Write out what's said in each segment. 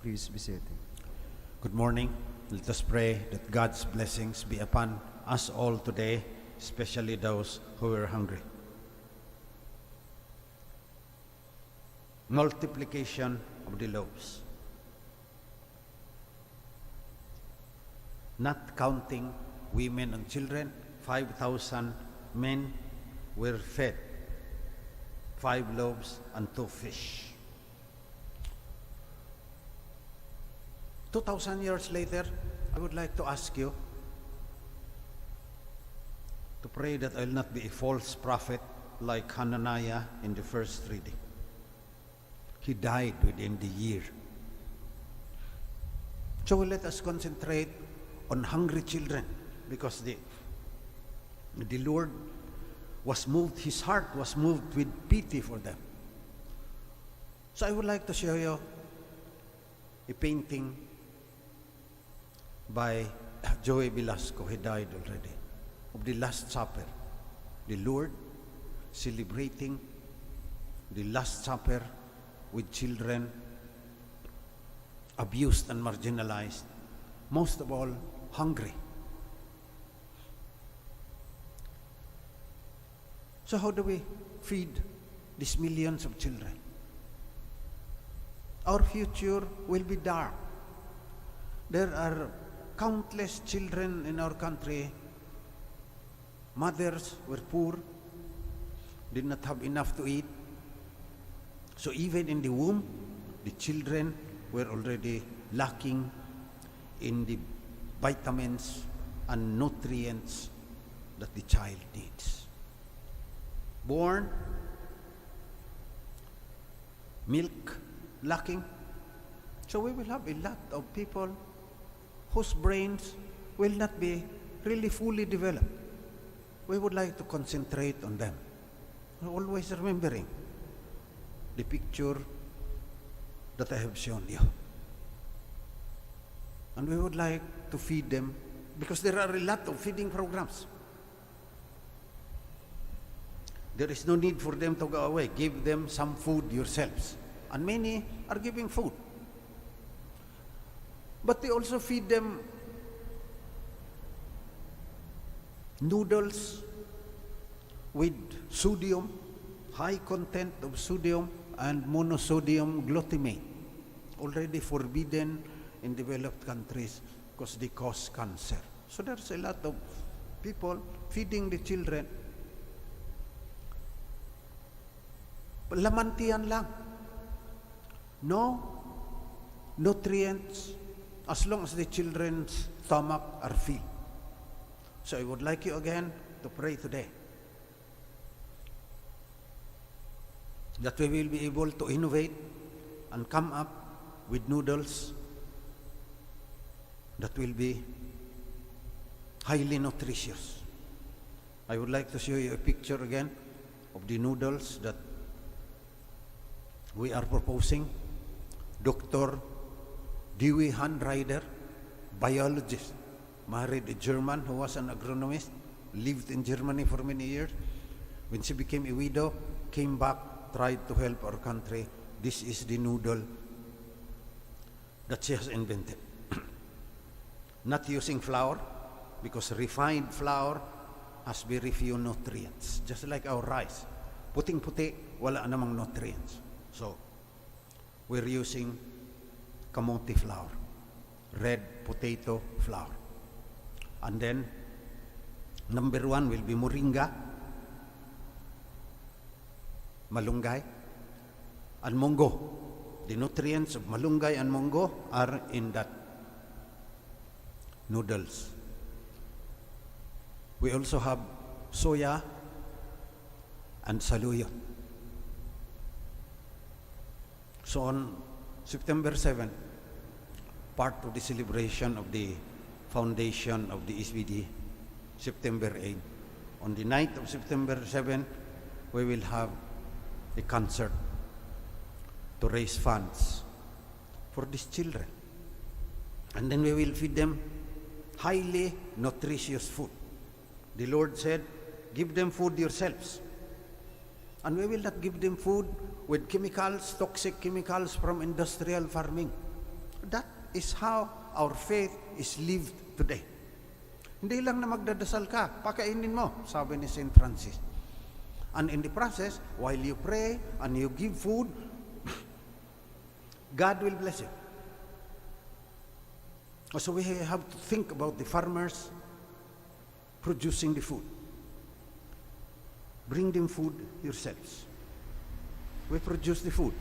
Please be seated. Good morning. Let us pray that God's blessings be upon us all today, especially those who are hungry. Multiplication of the loaves. Not counting women and children, 5,000 men were fed, 5 loaves and 2 fish. 2,000 years later, I would like to ask you to pray that I will not be a false prophet like Hananiah in the first reading. He died within the year. So let us concentrate on hungry children, because the Lord was moved, his heart was moved with pity for them. So I would like to show you a painting by Joey Velasco. He died already, of the Last Supper. The Lord celebrating the Last Supper with children abused and marginalized, most of all hungry. So how do we feed these millions of children? Our future will be dark. There are countless children in our country. Mothers were poor, did not have enough to eat. So even in the womb, the children were already lacking in the vitamins and nutrients that the child needs. Born, milk lacking. So we will have a lot of people whose brains will not be really fully developed. We would like to concentrate on them. Always remembering the picture that I have shown you. And we would like to feed them, because there are a lot of feeding programs. There is no need for them to go away. Give them some food yourselves. And many are giving food. But they also feed them noodles with sodium, high content of sodium and monosodium glutamate, already forbidden in developed countries because they cause cancer. So there's a lot of people feeding the children. Lamantian lang. No nutrients as long as the children's stomach are filled. So I would like you again to pray today that we will be able to innovate and come up with noodles that will be highly nutritious. I would like to show you a picture again of the noodles that we are proposing. Dr. Dewey Handrider, biologist, married a German who was an agronomist, lived in Germany for many years. When she became a widow, came back, tried to help our country. This is the noodle that she has invented. Not using flour, because refined flour has very few nutrients, just like our rice. Puting-puti, wala namang nutrients. So, we're using kamote flour, red potato flour. And then, number 1 will be moringa, malunggay, and munggo. The nutrients of malunggay and munggo are in that noodles. We also have soya and saluyot. So on September 7, part of the celebration of the foundation of the SVD, September 8, on the night of September 7, we will have a concert to raise funds for these children. And then we will feed them highly nutritious food. The Lord said, give them food yourselves. And we will not give them food with chemicals, toxic chemicals from industrial farming. That is how our faith is lived today. Hindi lang na magdadasal ka, pakainin mo, sabi ni St. Francis. And in the process, while you pray and you give food, God will bless you. So we have to think about the farmers producing the food. Bring them food yourselves. We produce the food.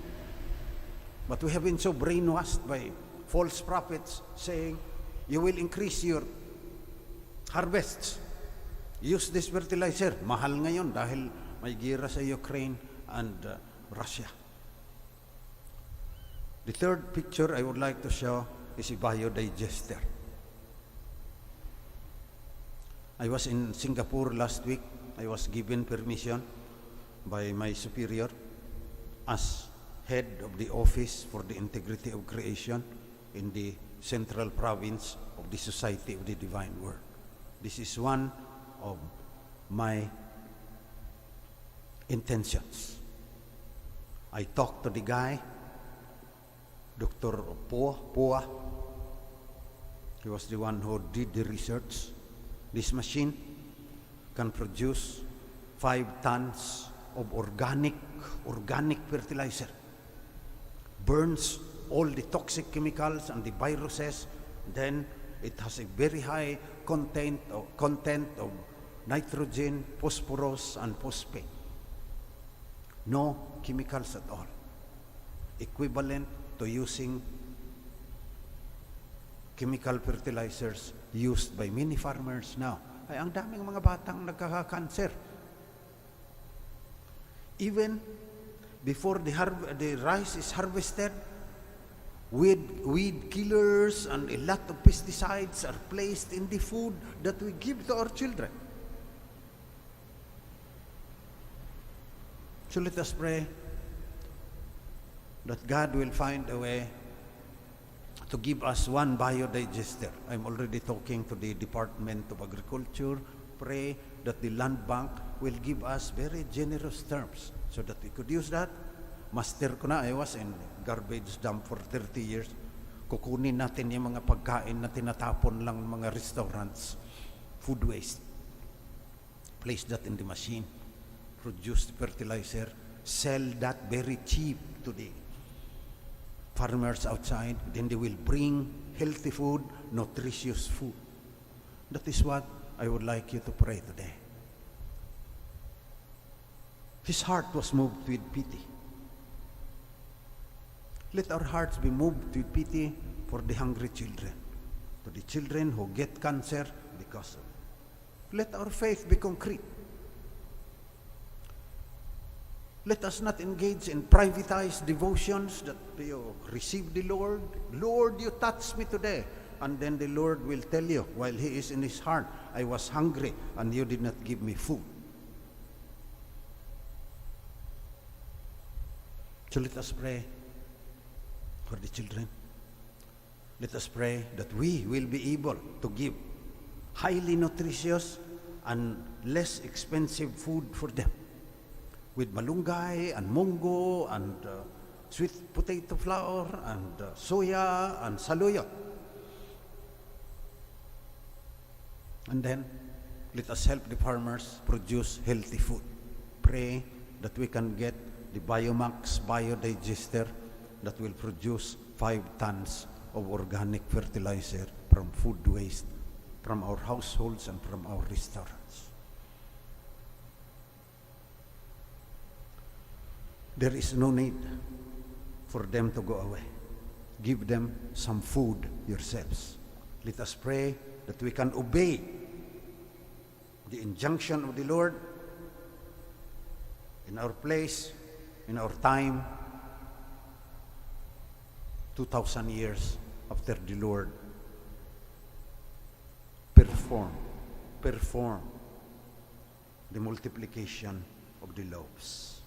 But we have been so brainwashed by false prophets saying, you will increase your harvests. Use this fertilizer. Mahal ngayon dahil may gira sa Ukraine and Russia. The third picture I would like to show is a biodigester. I was in Singapore last week. I was given permission by my superior as head of the Office for the Integrity of Creation in the Central Province of the Society of the Divine Word. This is one of my intentions. I talked to the guy, Dr. Poa. He was the one who did the research. This machine can produce 5 tons of organic fertilizer. Burns all the toxic chemicals and the viruses. Then it has a very high content of nitrogen, phosphorus, and phosphate. No chemicals at all. Equivalent to using chemical fertilizers used by many farmers now. Ay, ang daming mga batang nagkaka-cancer. Even before the rice is harvested, weed killers and a lot of pesticides are placed in the food that we give to our children. So let us pray that God will find a way to give us one biodigester. I'm already talking to the Department of Agriculture. Pray that the land bank will give us very generous terms so that we could use that. Master ko na, I was in garbage dump for 30 years. Kukunin natin yung mga pagkain na tinatapon lang ng mga restaurants, food waste. Place that in the machine, produce the fertilizer, sell that very cheap to the farmers outside. Then they will bring healthy food, nutritious food. That is what I would like you to pray today. His heart was moved with pity. Let our hearts be moved with pity for the hungry children, to the children who get cancer because of it. Let our faith be concrete. Let us not engage in privatized devotions that you receive the Lord. Lord, you touched me today. And then the Lord will tell you, while He is in His heart, I was hungry and you did not give me food. So let us pray for the children. Let us pray that we will be able to give highly nutritious and less expensive food for them, with malunggay and mungo and sweet potato flour and soya and saluyot. And then, let us help the farmers produce healthy food. Pray that we can get the Biomax biodigester that will produce 5 tons of organic fertilizer from food waste, from our households and from our restaurants. There is no need for them to go away. Give them some food yourselves. Let us pray that we can obey the injunction of the Lord in our place, in our time, 2,000 years after the Lord perform the multiplication of the loaves.